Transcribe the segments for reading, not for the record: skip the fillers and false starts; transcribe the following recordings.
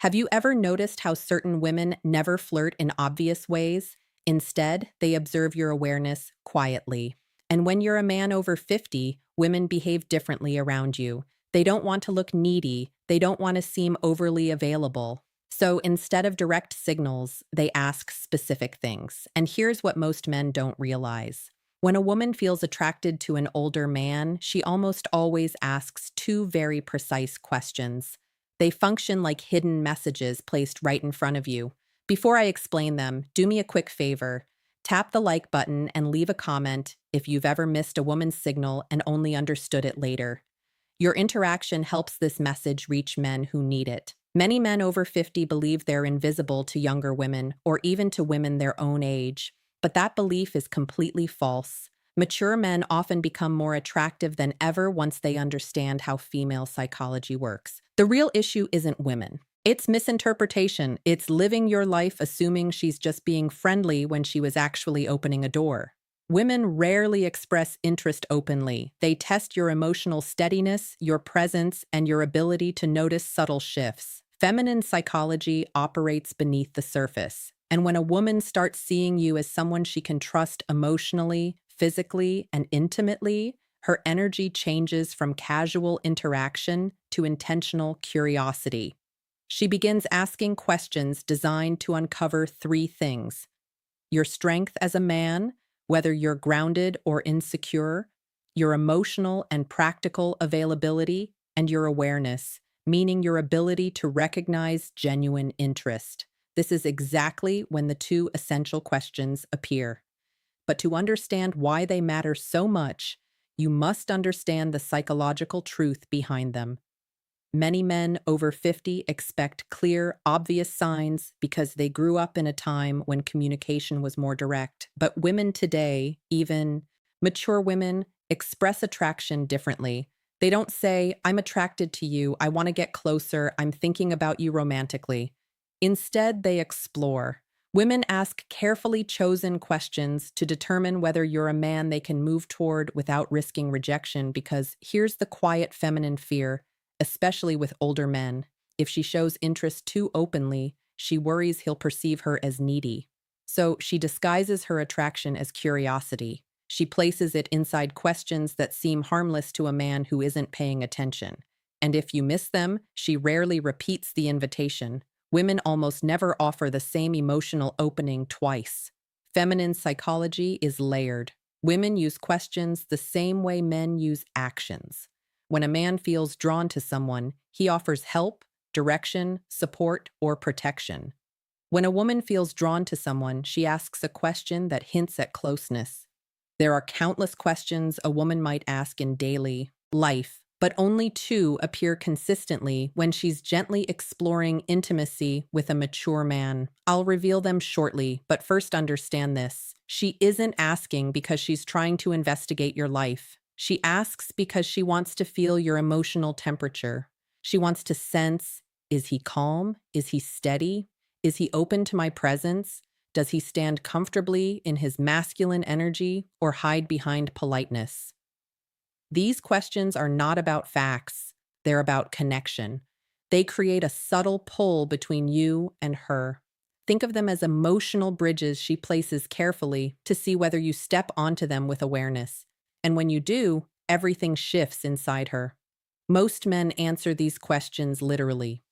Have you ever noticed how certain women never flirt in obvious ways? Instead, they observe your awareness quietly. And when you're a man over 50, women behave differently around you. They don't want to look needy, they don't want to seem overly available. So instead of direct signals, they ask specific things. And here's what most men don't realize. When a woman feels attracted to an older man, she almost always asks two very precise questions. They function like hidden messages placed right in front of you. Before I explain them, do me a quick favor. Tap the like button and leave a comment if you've ever missed a woman's signal and only understood it later. Your interaction helps this message reach men who need it. Many men over 50 believe they're invisible to younger women or even to women their own age, but that belief is completely false. Mature men often become more attractive than ever once they understand how female psychology works. The real issue isn't women. It's misinterpretation. It's living your life assuming she's just being friendly when she was actually opening a door. Women rarely express interest openly. They test your emotional steadiness, your presence, and your ability to notice subtle shifts. Feminine psychology operates beneath the surface. And when a woman starts seeing you as someone she can trust emotionally, physically, and intimately, her energy changes from casual interaction to intentional curiosity. She begins asking questions designed to uncover three things: your strength as a man, whether you're grounded or insecure, your emotional and practical availability, and your awareness, meaning your ability to recognize genuine interest. This is exactly when the two essential questions appear. But to understand why they matter so much, you must understand the psychological truth behind them. Many men over 50 expect clear, obvious signs because they grew up in a time when communication was more direct. But women today, even mature women, express attraction differently. They don't say, "I'm attracted to you, I want to get closer, I'm thinking about you romantically." Instead, they explore. Women ask carefully chosen questions to determine whether you're a man they can move toward without risking rejection, because here's the quiet feminine fear, especially with older men. If she shows interest too openly, she worries he'll perceive her as needy. So she disguises her attraction as curiosity. She places it inside questions that seem harmless to a man who isn't paying attention. And if you miss them, she rarely repeats the invitation. Women almost never offer the same emotional opening twice. Feminine psychology is layered. Women use questions the same way men use actions. When a man feels drawn to someone, he offers help, direction, support, or protection. When a woman feels drawn to someone, she asks a question that hints at closeness. There are countless questions a woman might ask in daily life, but only two appear consistently when she's gently exploring intimacy with a mature man. I'll reveal them shortly, but first understand this. She isn't asking because she's trying to investigate your life. She asks because she wants to feel your emotional temperature. She wants to sense, is he calm? Is he steady? Is he open to my presence? Does he stand comfortably in his masculine energy or hide behind politeness? These questions are not about facts, they're about connection. They create a subtle pull between you and her. Think of them as emotional bridges she places carefully to see whether you step onto them with awareness. And when you do, everything shifts inside her. Most men answer these questions literally.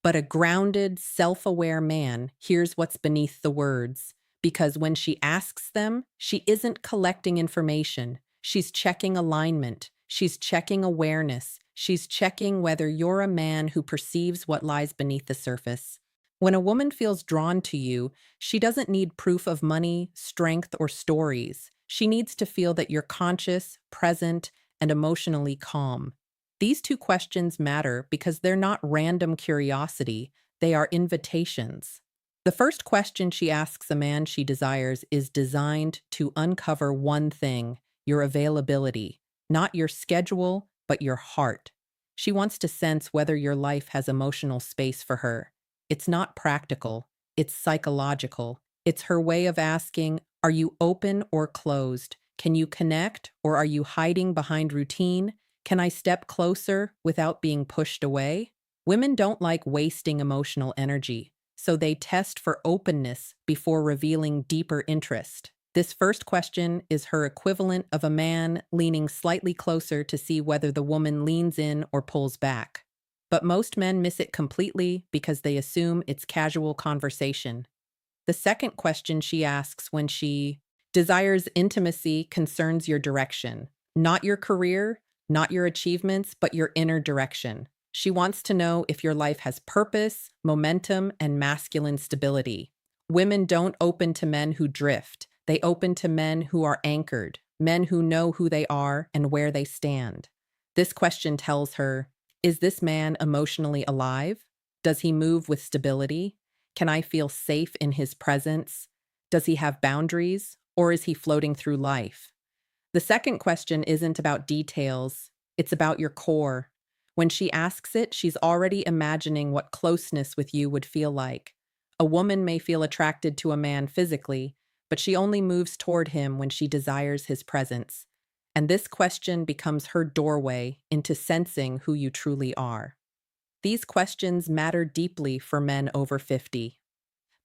But a grounded, self-aware man hears what's beneath the words, because when she asks them, she isn't collecting information. She's checking alignment. She's checking awareness. She's checking whether you're a man who perceives what lies beneath the surface. When a woman feels drawn to you, she doesn't need proof of money, strength, or stories. She needs to feel that you're conscious, present, and emotionally calm. These two questions matter because they're not random curiosity, they are invitations. The first question she asks a man she desires is designed to uncover one thing: your availability, not your schedule, but your heart. She wants to sense whether your life has emotional space for her. It's not practical, it's psychological. It's her way of asking, are you open or closed? Can you connect, or are you hiding behind routine? Can I step closer without being pushed away? Women don't like wasting emotional energy, so they test for openness before revealing deeper interest. This first question is her equivalent of a man leaning slightly closer to see whether the woman leans in or pulls back. But most men miss it completely because they assume it's casual conversation. The second question she asks when she desires intimacy concerns your direction, not your career, not your achievements, but your inner direction. She wants to know if your life has purpose, momentum, and masculine stability. Women don't open to men who drift. They open to men who are anchored, men who know who they are and where they stand. This question tells her, is this man emotionally alive? Does he move with stability? Can I feel safe in his presence? Does he have boundaries, or is he floating through life? The second question isn't about details, it's about your core. When she asks it, she's already imagining what closeness with you would feel like. A woman may feel attracted to a man physically, but she only moves toward him when she desires his presence. And this question becomes her doorway into sensing who you truly are. These questions matter deeply for men over 50.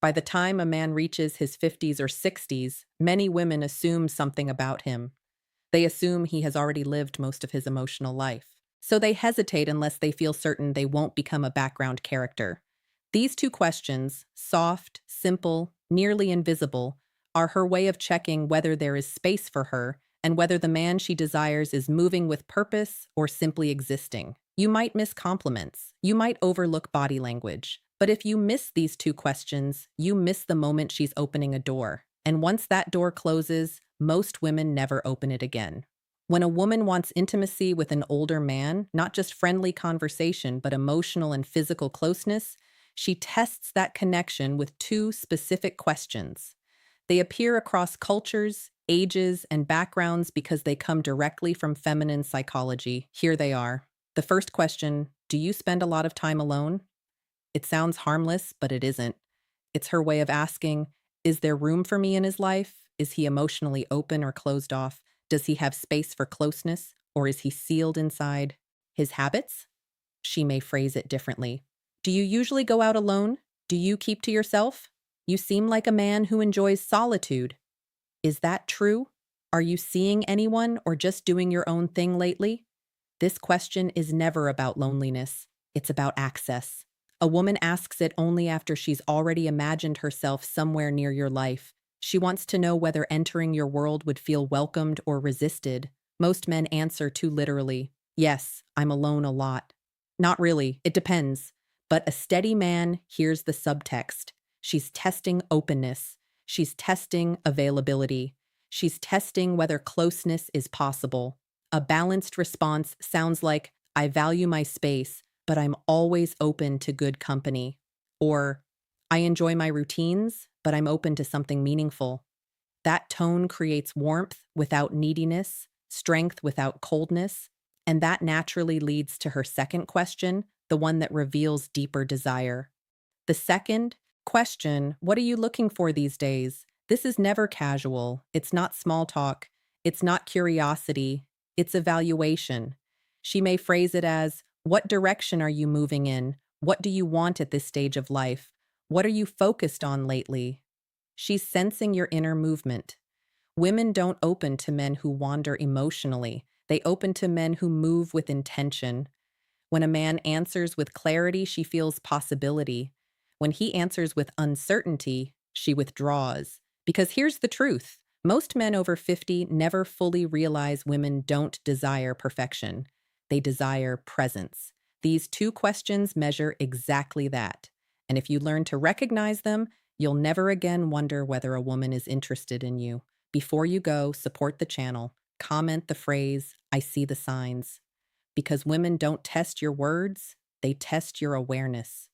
By the time a man reaches his 50s or 60s, many women assume something about him. They assume he has already lived most of his emotional life. So they hesitate unless they feel certain they won't become a background character. These two questions, soft, simple, nearly invisible, are her way of checking whether there is space for her and whether the man she desires is moving with purpose or simply existing. You might miss compliments. You might overlook body language. But if you miss these two questions, you miss the moment she's opening a door. And once that door closes, most women never open it again. When a woman wants intimacy with an older man, not just friendly conversation, but emotional and physical closeness, she tests that connection with two specific questions. They appear across cultures, ages, and backgrounds because they come directly from feminine psychology. Here they are. The first question, do you spend a lot of time alone? It sounds harmless, but it isn't. It's her way of asking, is there room for me in his life? Is he emotionally open or closed off? Does he have space for closeness? Or is he sealed inside his habits? She may phrase it differently. Do you usually go out alone? Do you keep to yourself? You seem like a man who enjoys solitude. Is that true? Are you seeing anyone or just doing your own thing lately? This question is never about loneliness. It's about access. A woman asks it only after she's already imagined herself somewhere near your life. She wants to know whether entering your world would feel welcomed or resisted. Most men answer too literally, yes, I'm alone a lot. Not really, it depends. But a steady man hears the subtext. She's testing openness. She's testing availability. She's testing whether closeness is possible. A balanced response sounds like, I value my space, but I'm always open to good company. Or, I enjoy my routines, but I'm open to something meaningful. That tone creates warmth without neediness, strength without coldness, and that naturally leads to her second question, the one that reveals deeper desire. The second question, what are you looking for these days? This is never casual. It's not small talk. It's not curiosity. It's evaluation. She may phrase it as, what direction are you moving in? What do you want at this stage of life? What are you focused on lately? She's sensing your inner movement. Women don't open to men who wander emotionally. They open to men who move with intention. When a man answers with clarity, she feels possibility. When he answers with uncertainty, she withdraws. Because here's the truth. Most men over 50 never fully realize women don't desire perfection. They desire presence. These two questions measure exactly that. And if you learn to recognize them, you'll never again wonder whether a woman is interested in you. Before you go, support the channel. Comment the phrase, I see the signs. Because women don't test your words, they test your awareness.